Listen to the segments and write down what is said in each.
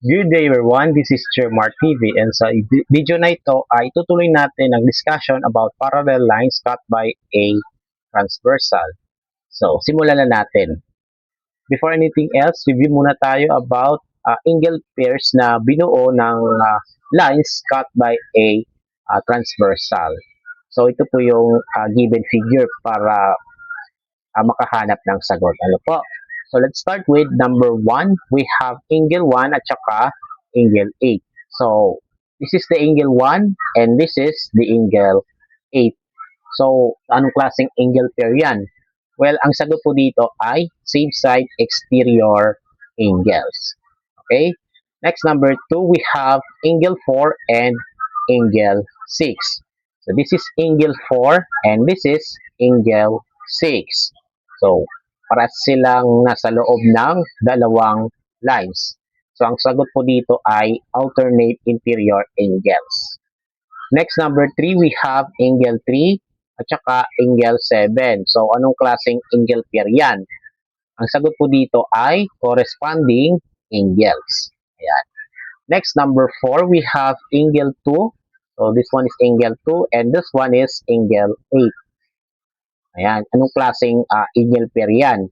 Good day everyone, this is Jermar TV and sa video na ito ay tutuloy natin ang discussion about parallel lines cut by a transversal. So, simulan na natin. Before anything else, review muna tayo about angle pairs na binuo ng lines cut by a transversal. So, ito po yung given figure para makahanap ng sagot. Ano po? So, let's start with number 1. We have angle 1 at saka angle 8. So, this is the angle 1 and this is the angle 8. So, anong klaseng angle pair yan? Well, ang sagot po dito ay same side exterior angles. Okay? Next, number 2, we have angle 4 and angle 6. So, this is angle 4 and this is angle 6. So, para silang nasa loob ng dalawang lines. So, ang sagot po dito ay alternate interior angles. Next, number 3, we have angle 3 at saka angle 7. So, anong klaseng angle pair yan? Ang sagot po dito ay corresponding angles. Ayan. Next, number 4, we have angle 2. So, this one is angle 2 and this one is angle 8. Ayan, anong klaseng angle pair yan?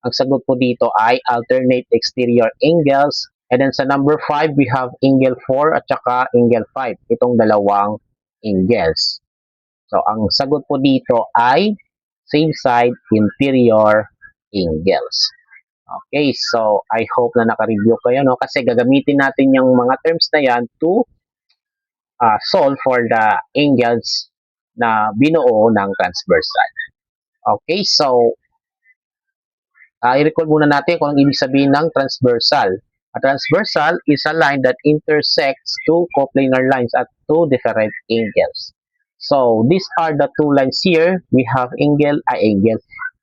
Ang sagot po dito ay alternate exterior angles. And then sa number 5, we have angle 4 at saka angle 5. Itong dalawang angles. So, ang sagot po dito ay same side interior angles. Okay, so I hope na naka-review kayo, no? Kasi gagamitin natin yung mga terms na yan to solve for the angles na binuo ng transversal. Okay, so i-recall muna natin kung ang ibig sabihin ng transversal. A transversal is a line that intersects two coplanar lines at two different angles. So, these are the two lines here. We have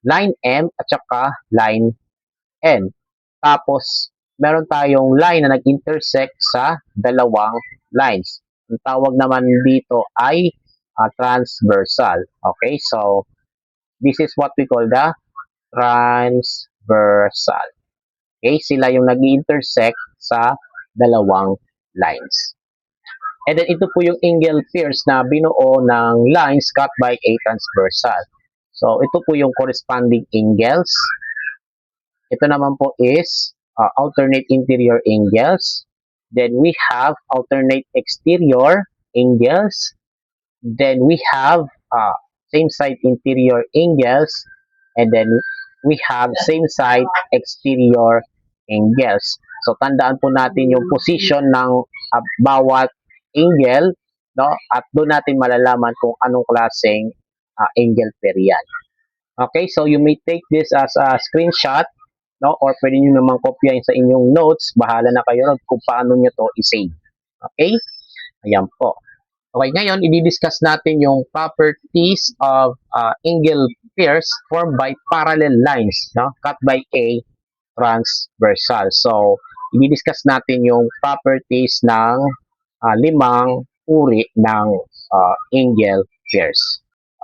line M at saka line N. Tapos, meron tayong line na nag-intersect sa dalawang lines. Ang tawag naman dito ay transversal. Okay, so this is what we call the transversal. Okay, sila yung nag-intersect sa dalawang lines. And then ito po yung angle pairs na binuo ng lines cut by a transversal. So ito po yung corresponding angles. Ito naman po is alternate interior angles. Then we have alternate exterior angles. Then we have same side interior angles. And then we have same side exterior angles. So tandaan po natin yung position ng bawat angle, no? At doon natin malalaman kung anong klaseng angle pair yan. Okay, so you may take this as a screenshot, no? Or pwede nyo naman kopyahin sa inyong notes. Bahala na kayo kung paano nyo to i-save. Okay? Ayan po. Okay, ngayon, i-discuss natin yung properties of angle pairs formed by parallel lines, no? Cut by a transversal. So, i-discuss natin yung properties ng limang uri ng angle pairs.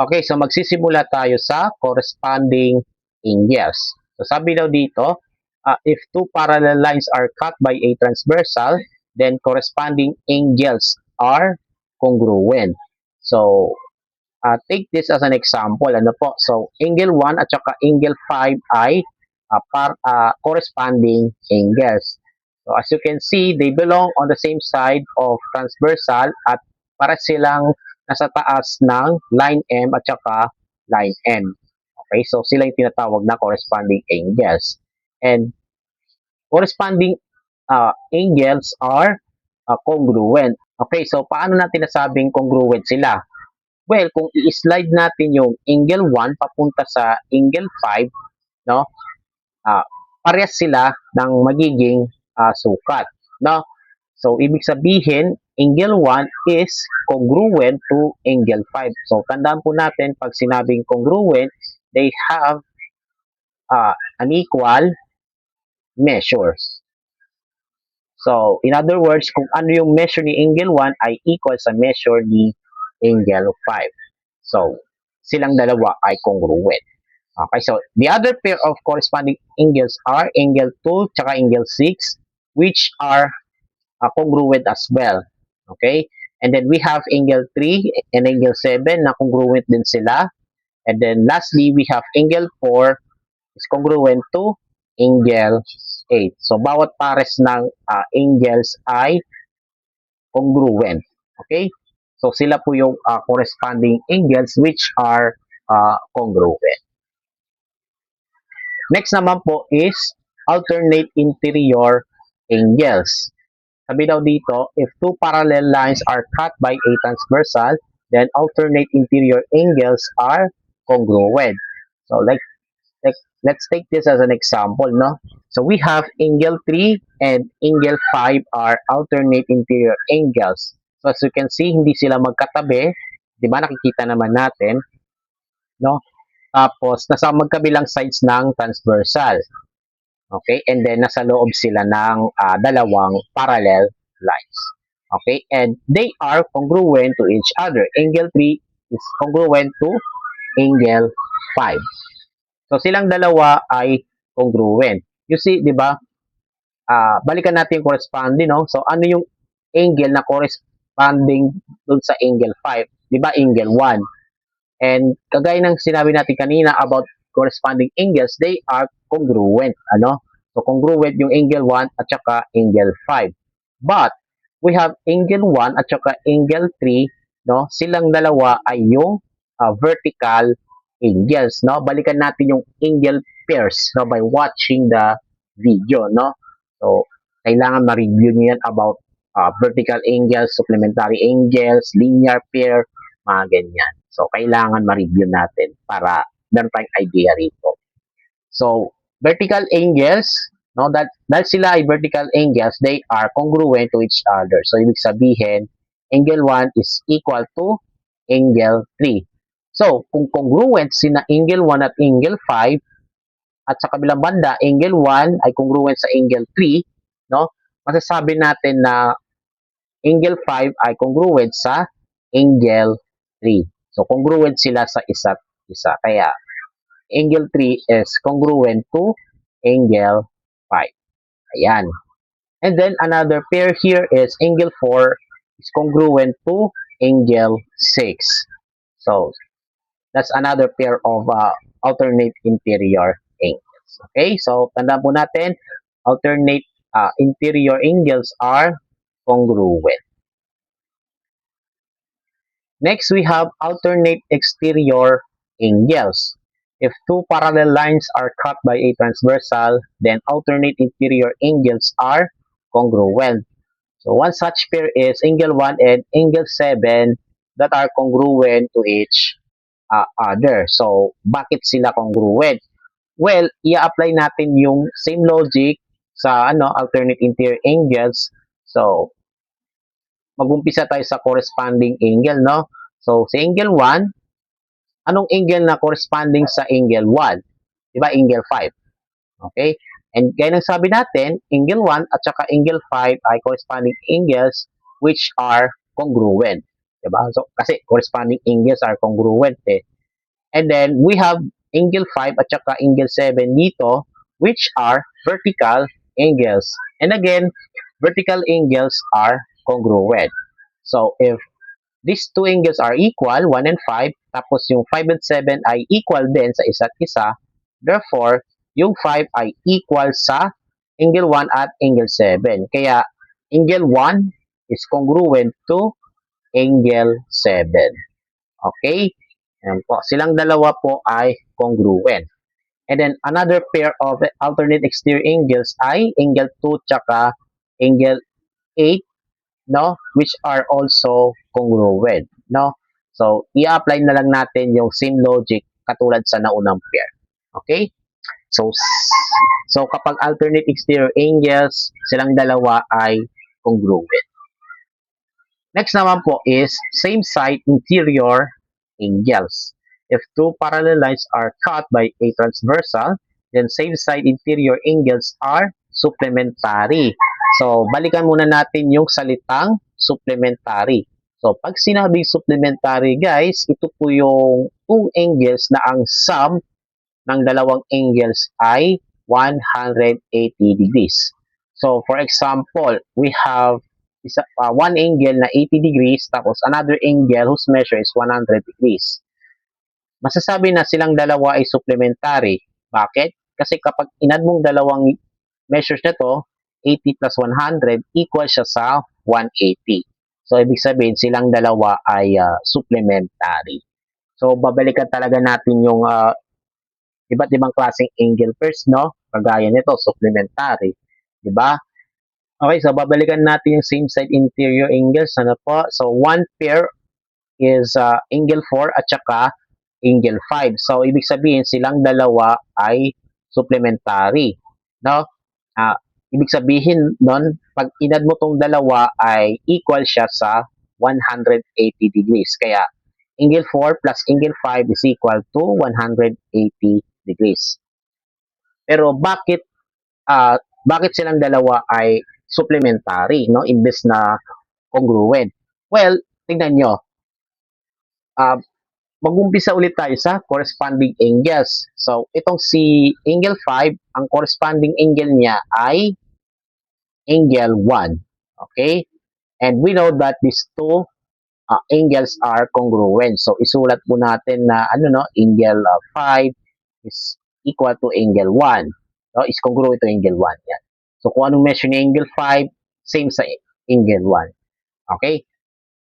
Okay, so magsisimula tayo sa corresponding angles. So, sabi daw dito, if two parallel lines are cut by a transversal, then corresponding angles are congruent. So, take this as an example. Ano po? So, angle 1 at saka angle 5 ay corresponding angles. So, as you can see, they belong on the same side of transversal at para silang nasa taas ng line M at saka line N. Okay? So, sila yung tinatawag na corresponding angles. And corresponding angles are congruent. Okay, so paano natin nasabing congruent sila? Well, kung i-slide natin yung angle 1 papunta sa angle 5, no? Parehas sila ng magiging sukat, no? So, ibig sabihin, angle 1 is congruent to angle 5. So, tandaan po natin, pag sinabing congruent, they have an equal measure. So, in other words, kung ano yung measure ni angle 1 ay equal sa measure ni angle 5. So, silang dalawa ay congruent. Okay, so the other pair of corresponding angles are angle 2 tsaka angle 6, which are congruent as well. Okay? And then we have angle 3 and angle 7 na congruent din sila. And then lastly, we have angle 4 is congruent to angle 8. So bawat pares ng angles ay congruent. Okay? So sila po yung corresponding angles which are congruent. Next naman po is alternate interior angles. Sabi daw dito, if two parallel lines are cut by a transversal, then alternate interior angles are congruent. So let's take this as an example, no? So we have angle 3 and angle 5 are alternate interior angles. So as you can see, hindi sila magkatabi. Di ba? Nakikita naman natin, no? Tapos, nasa magkabilang sides ng transversal. Okay? And then, nasa loob sila ng dalawang parallel lines. Okay? And they are congruent to each other. Angle 3 is congruent to angle 5. So, silang dalawa ay congruent. You see, di ba? Balikan natin yung corresponding, no? So, ano yung angle na corresponding dun sa angle 5? Di ba? Angle 1. And kagaya ng sinabi natin kanina about corresponding angles, they are congruent. Ano? So, congruent yung angle 1 at saka angle 5. But, we have angle 1 at saka angle 3, no? Silang dalawa ay yung vertical angles, no? Balikan natin yung angle pairs, no? By watching the video, no? So, kailangan ma-review niyo yan about vertical angles, supplementary angles, linear pair, mga ganyan. So, kailangan ma-review natin para meron tayong idea rito. So, vertical angles, no, dahil sila ay vertical angles, they are congruent to each other. So, ibig sabihin, angle 1 is equal to angle 3. So, kung congruent sina angle 1 at angle 5, at sa kabilang banda, angle 1 ay congruent sa angle 3, no, masasabi natin na angle 5 ay congruent sa angle 3. So, congruent sila sa isa't isa. Kaya, angle 3 is congruent to angle 5. Ayan. And then, another pair here is angle 4 is congruent to angle 6. So, that's another pair of alternate interior angles. Okay? So, tandaan po natin, alternate interior angles are congruent. Next, we have alternate exterior angles. If two parallel lines are cut by a transversal, then alternate interior angles are congruent. So one such pair is angle 1 and angle 7 that are congruent to each other. So, bakit sila congruent? Well, i-apply natin yung same logic sa alternate interior angles. So, mag-umpisa tayo sa corresponding angle, no? So, sa angle 1, anong angle na corresponding sa angle 1? Diba? Angle 5. Okay? And gaya ng sabi natin, angle 1 at saka angle 5 ay corresponding angles which are congruent. Diba? So, kasi corresponding angles are congruent eh. And then, we have angle 5 at saka angle 7 dito which are vertical angles. And again, vertical angles are congruent. So, if these two angles are equal, 1 and 5, tapos yung 5 and 7 ay equal din sa isa't isa, therefore, yung 5 ay equal sa angle 1 at angle 7. Kaya, angle 1 is congruent to angle 7. Okay? Ayan po. Silang dalawa po ay congruent. And then, another pair of alternate exterior angles ay angle 2 tsaka angle 8, no, which are also congruent, no? So, i-apply na lang natin yung same logic katulad sa naunang pair. Okay? So kapag alternate exterior angles, silang dalawa ay congruent. Next naman po is same side interior angles. If two parallel lines are cut by a transversal, then same side interior angles are supplementary. So, balikan muna natin yung salitang supplementary. So, pag sinabing supplementary, guys, ito po yung two angles na ang sum ng dalawang angles ay 180 degrees. So, for example, we have one angle na 80 degrees tapos another angle whose measure is 100 degrees. Masasabi na silang dalawa ay supplementary. Bakit? Kasi kapag inad mong dalawang measures na to, 80 plus 100 equal siya sa 180. So, ibig sabihin, silang dalawa ay supplementary. So, babalikan talaga natin yung iba't ibang klaseng angle first, no? Kagaya nito, supplementary. Diba? Okay, so babalikan natin yung same side interior angles. Ano po? So, one pair is angle 4 at saka angle 5. So, ibig sabihin, silang dalawa ay supplementary. No? Uh, ibig sabihin nun, pag inad mo tong dalawa ay equal siya sa 180 degrees. Kaya, angle 4 plus angle 5 is equal to 180 degrees. Pero bakit silang dalawa ay supplementary, no? Imbes na congruent? Well, tingnan nyo. Mag-umpisa ulit tayo sa corresponding angles. So, itong si angle 5, ang corresponding angle niya ay angle 1. Okay? And we know that these two angles are congruent. So, isulat po natin na angle 5 is equal to angle 1. So, is congruent to angle 1. Yan. So, kung anong measure ni angle 5, same sa angle 1. Okay?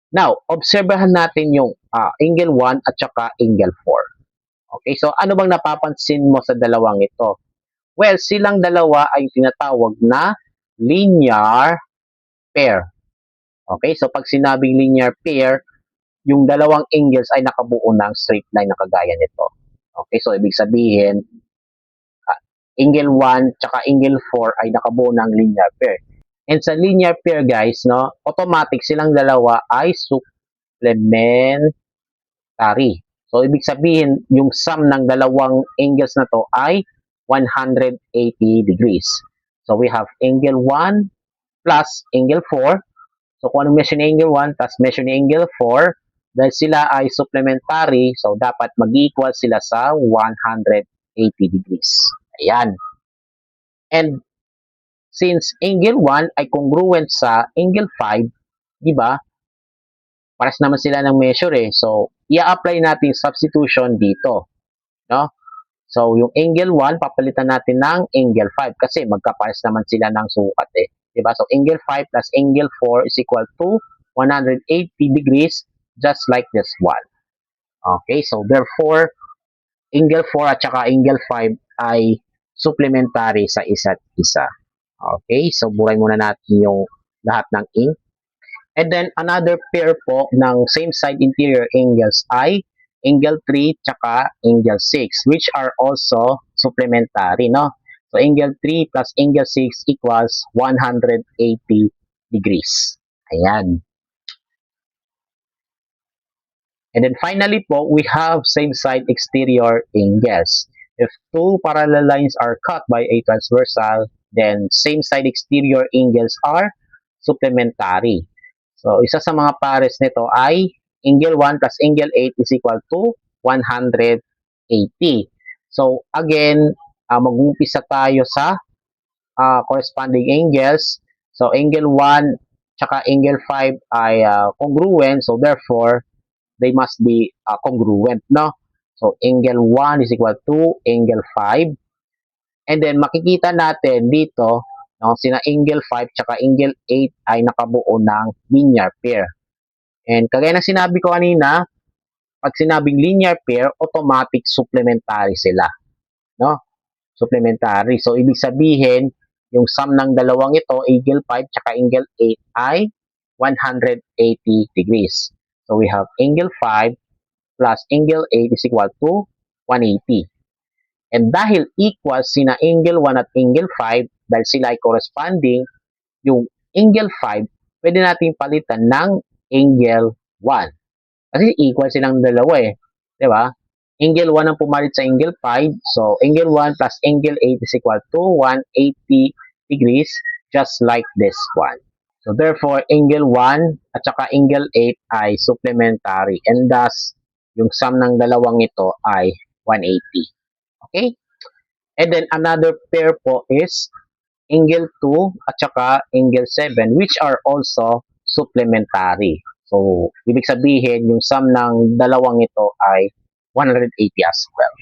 Now, obserbahan natin yung angle 1 at saka angle 4. Okay, so ano bang napapansin mo sa dalawang ito? Well, silang dalawa ay tinatawag na linear pair. Okay, so pag sinabing linear pair, yung dalawang angles ay nakabuo ng straight line na kagaya nito. Okay, so ibig sabihin, angle 1 tsaka angle 4 ay nakabuo ng linear pair. And sa linear pair, guys, no, automatic silang dalawa ay supplementary. So, ibig sabihin, yung sum ng dalawang angles na to ay 180 degrees. So, we have angle 1 plus angle 4. So, kung anong measure ni angle 1 plus measure ni angle 4, dahil sila ay supplementary, so dapat mag-equal sila sa 180 degrees. Ayan. And since angle 1 ay congruent sa angle 5, di ba? Pares naman sila ng measure eh. So, i-apply natin substitution dito. No? So, yung angle 1, papalitan natin ng angle 5 kasi magkapares naman sila ng sukat eh. Diba? So, angle 5 plus angle 4 is equal to 180 degrees just like this one. Okay, so therefore, angle 4 at saka angle 5 ay supplementary sa isa't isa. Okay, so buray muna natin yung lahat ng ink. And then, another pair po ng same side interior angles ay angle 3 tsaka angle 6, which are also supplementary, no? So, angle 3 plus angle 6 equals 180 degrees. Ayan. And then, finally po, we have same side exterior angles. If two parallel lines are cut by a transversal, then same side exterior angles are supplementary. So, isa sa mga pares nito ay angle 1 plus angle 8 is equal to 180. So, again, mag-umpisa tayo sa corresponding angles. So, angle 1 tsaka angle 5 ay congruent. So, therefore, they must be congruent, no? So, angle 1 is equal to angle 5. And then, makikita natin dito, no, sina angle 5 tsaka angle 8 ay nakabuo ng linear pair. And kagaya ng sinabi ko kanina, pag sinabing linear pair, automatic supplementary sila. No? Supplementary. So, ibig sabihin, yung sum ng dalawang ito, angle 5 tsaka angle 8 ay 180 degrees. So, we have angle 5 plus angle 8 is equal to 180. And dahil equal sina angle 1 at angle 5, dahil sila ay corresponding, yung angle 5, pwede natin palitan ng angle 1. Kasi equal silang dalawa eh. Diba? Angle 1 ang pumalit sa angle 5. So, angle 1 plus angle 8 is equal to 180 degrees, just like this one. So, therefore, angle 1 at saka angle 8 ay supplementary. And thus, yung sum ng dalawang ito ay 180. Okay? And then, another pair po is angle 2 at saka angle 7 which are also supplementary. So, ibig sabihin, yung sum ng dalawang ito ay 180 as well.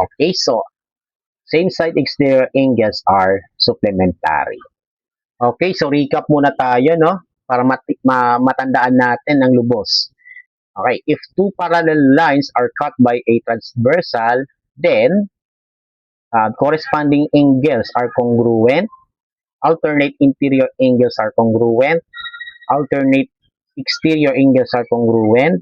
Okay, so same side exterior angles are supplementary. Okay, so recap muna tayo, no? Para matandaan natin ng lubos. Okay, if two parallel lines are cut by a transversal, then corresponding angles are congruent, alternate interior angles are congruent, alternate exterior angles are congruent,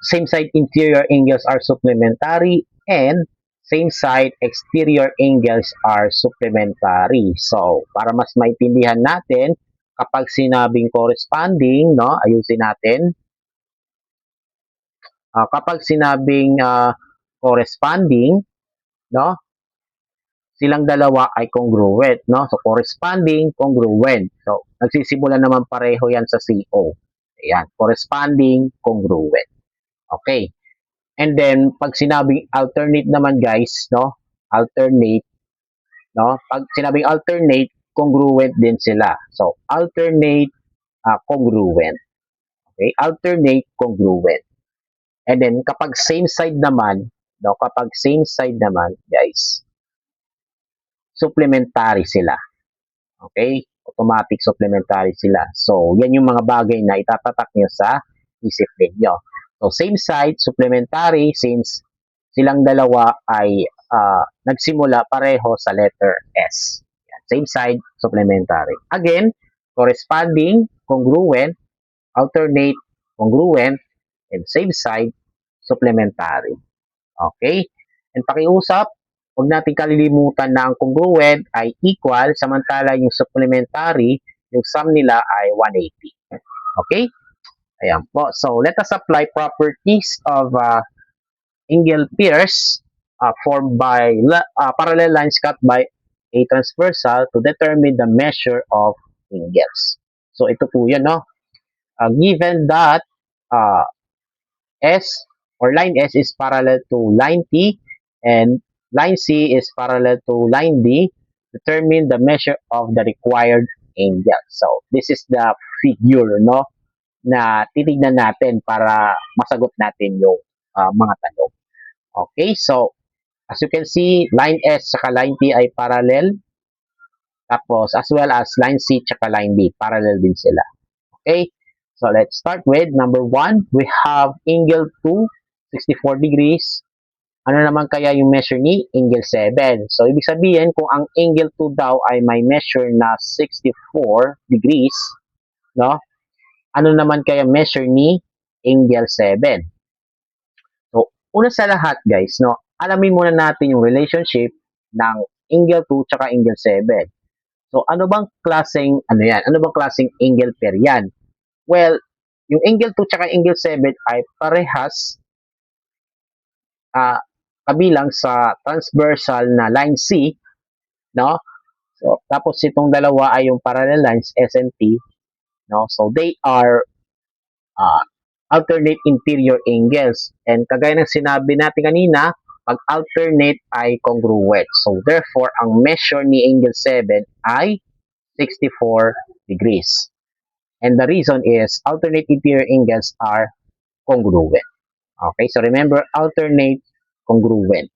same side interior angles are supplementary, and same side exterior angles are supplementary. So, para mas maintindihan natin, kapag sinabing corresponding, no, ayusin natin, kapag sinabing corresponding, no, silang dalawa ay congruent, no? So, corresponding, congruent. So, nagsisimula naman pareho yan sa CO. Ayan, corresponding, congruent. Okay. And then, pag sinabing alternate naman, guys, no? Alternate, no? Pag sinabing alternate, congruent din sila. So, alternate, congruent. Okay? Alternate, congruent. And then, kapag same side naman, no? Kapag same side naman, guys, supplementary sila. Okay? Automatic supplementary sila. So, yan yung mga bagay na itatatak nyo sa isip ninyo. So, same side, supplementary, since silang dalawa ay nagsimula pareho sa letter S. Yan. Same side, supplementary. Again, corresponding, congruent, alternate, congruent, and same side, supplementary. Okay? And pakiusap, huwag natin kalilimutan na ang congruent ay equal, samantala yung supplementary, yung sum nila ay 180. Okay? Ayan po. So, let us apply properties of angle pairs formed by parallel lines cut by a transversal to determine the measure of angles. So, ito po yan, no? Given that uh, S or line S is parallel to line T and line C is parallel to line D, determine the measure of the required angle. So, this is the figure, no, na titignan natin para masagot natin yung mga tanong. Okay, so, as you can see, line S saka line T ay parallel. Tapos, as well as line C saka line D, parallel din sila. Okay, so let's start with number 1. We have angle 2, 64 degrees. Ano naman kaya yung measure ni angle 7? So, ibig sabihin, kung ang angle 2 daw ay may measure na 64 degrees, no? Ano naman kaya measure ni angle 7? So, una sa lahat, guys, no? Alamin muna natin yung relationship ng angle 2 tsaka angle 7. So, ano bang klaseng, ano yan? Ano bang klaseng angle pair yan? Well, yung angle 2 tsaka angle 7 ay parehas kabilang sa transversal na line C, no? So, tapos itong dalawa ay yung parallel lines S and T, no? So, they are alternate interior angles. And kagaya ng sinabi natin kanina, pag alternate ay congruent. So, therefore, ang measure ni angle 7 ay 64 degrees. And the reason is alternate interior angles are congruent. Okay, so remember, alternate, congruent.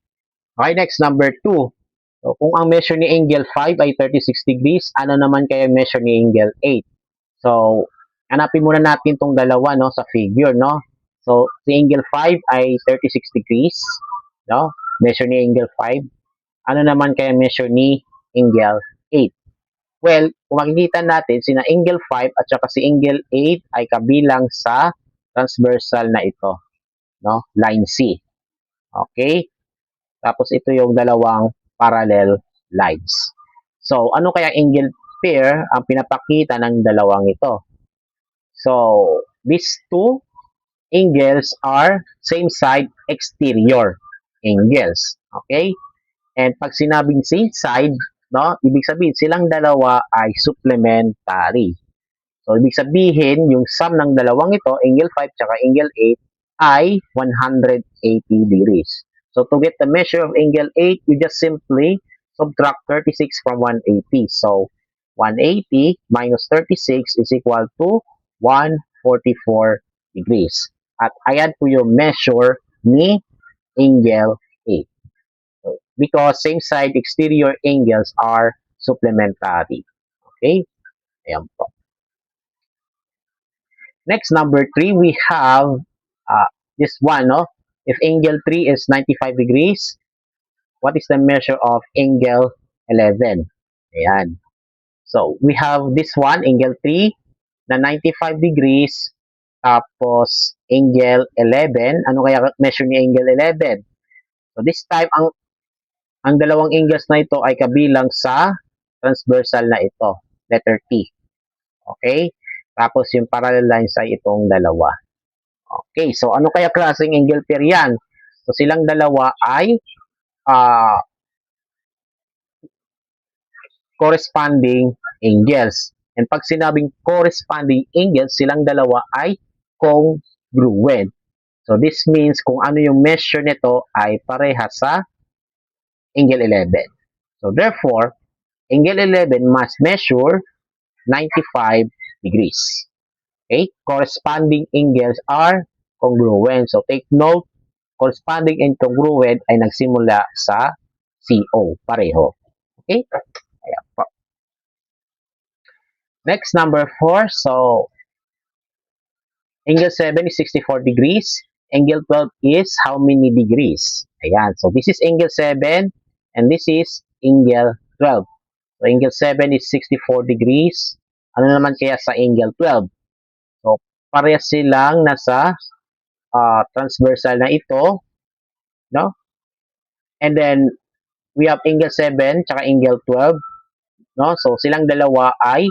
Okay, next, number 2. So, kung ang measure ni angle 5 ay 36 degrees, ano naman kaya measure ni angle 8? So, hanapin muna natin tong dalawa, no, sa figure, no? So, si angle 5 ay 36 degrees, no? Measure ni angle 5. Ano naman kaya measure ni angle 8? Well, kung makikita natin, sina angle 5 at saka si angle 8 ay kabilang sa transversal na ito, no? Line C. Okay? Tapos ito yung dalawang parallel lines. So, ano kaya angle pair ang pinapakita ng dalawang ito? So, these two angles are same side exterior angles. Okay? And pag sinabing same side, no, ibig sabihin silang dalawa ay supplementary. So, ibig sabihin, yung sum ng dalawang ito, angle 5 tsaka angle 8, ay 180 degrees. So, to get the measure of angle 8, you just simply subtract 36 from 180. So, 180 minus 36 is equal to 144 degrees. At ayan po yung measure ni angle A. So, because same side exterior angles are supplementary. Okay? Ayan po. Next, number 3, we have this one. No? If angle 3 is 95 degrees, what is the measure of angle 11? Ayan. So, we have this one, angle 3, na 95 degrees, tapos angle 11. Ano kaya measure ni angle 11? So, this time, ang dalawang angles na ito ay kabilang sa transversal na ito, letter T. Okay? Tapos, yung parallel lines ay itong dalawa. Okay, so ano kaya klaseng angle pair yan? So, silang dalawa ay corresponding angles. And pag sinabing corresponding angles, silang dalawa ay congruent. So, this means kung ano yung measure nito ay parehas sa angle 11. So, therefore, angle 11 must measure 95 degrees. Okay? Corresponding angles are congruent. So, take note, corresponding and congruent ay nagsimula sa CO, pareho. Okay? Ayan po. Next, number 4. So, angle 7 is 64 degrees. Angle 12 is how many degrees? Ayan. So, this is angle 7 and this is angle 12. So, angle 7 is 64 degrees. Ano naman kaya sa angle 12? So, parehas silang nasa transversal na ito. No? And then, we have angle 7 tsaka angle 12. No? So, silang dalawa ay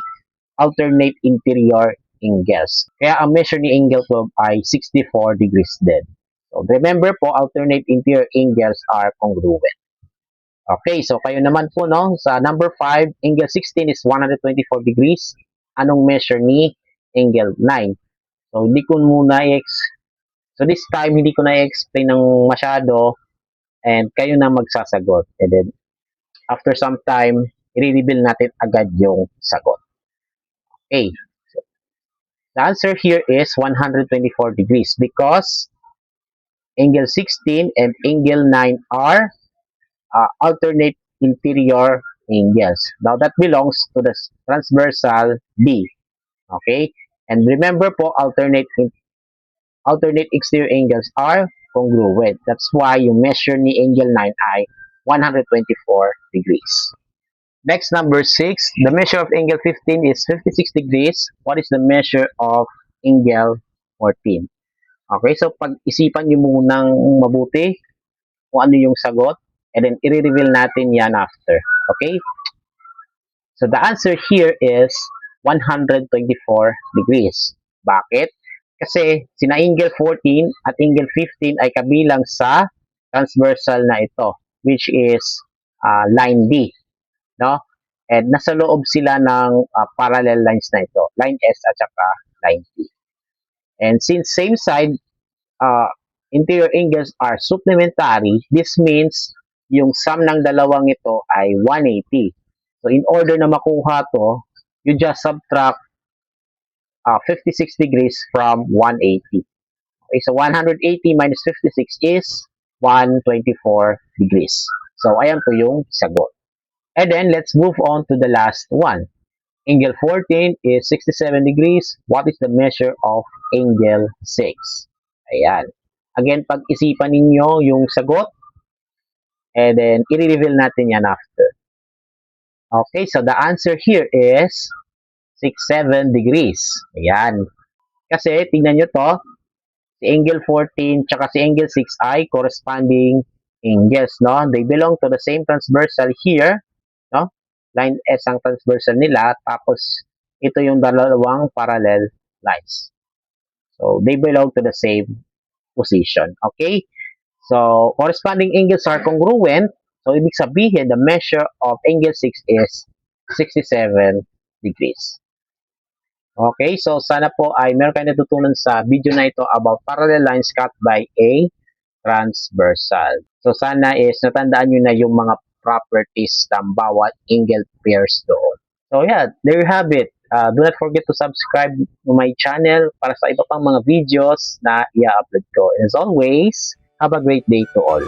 alternate interior angles. Kaya ang measure ni angle 12 ay 64 degrees din. So, remember po, alternate interior angles are congruent. Okay, so kayo naman po, no, sa number 5, angle 16 is 124 degrees. Anong measure ni angle 9? So, So, this time, hindi ko na i-explain ng masyado and kayo na magsasagot. And then, after some time, i-reveal natin agad yung sagot. Okay. So, the answer here is 124 degrees because angle 16 and angle 9 are alternate interior angles. Now, that belongs to the transversal B. Okay? And remember po, alternate exterior angles are congruent. That's why yung measure ni angle 9 ay 124 degrees. Next, number 6. The measure of angle 15 is 56 degrees. What is the measure of angle 14? Okay, so pag-isipan nyo munang mabuti kung ano yung sagot and then i-reveal natin yan after. Okay? So the answer here is 124 degrees. Bakit? Kasi sina angle 14 at angle 15 ay kabilang sa transversal na ito, which is line D. No? And nasa loob sila ng parallel lines na ito, line S at saka line T. And since same side interior angles are supplementary, this means yung sum ng dalawang ito ay 180. So in order na makuha to, you just subtract 56 degrees from 180. Okay, so 180 minus 56 is 124 degrees. So ayan po yung sagot. And then let's move on to the last one. Angle 14 is 67 degrees. What is the measure of angle 6? Ayan. Again, pag-isipan ninyo yung sagot and then i-reveal natin yan after. Okay, so the answer here is 67 degrees. Ayan. Kasi, tingnan nyo to, si angle 14 tsaka si angle 6 ay corresponding angles, no? They belong to the same transversal here, no? Line S ang transversal nila, tapos ito yung dalawang parallel lines. So, they belong to the same position. Okay? So, corresponding angles are congruent. So, ibig sabihin, the measure of angle 6 is 67 degrees. Okay, so sana po ay meron kayo natutunan sa video na ito about parallel lines cut by a transversal. So sana is natandaan nyo na yung mga properties ng bawat angle pairs doon. So yeah, there you have it. Do not forget to subscribe to my channel para sa iba pang mga videos na i-upload ko. And as always, have a great day to all.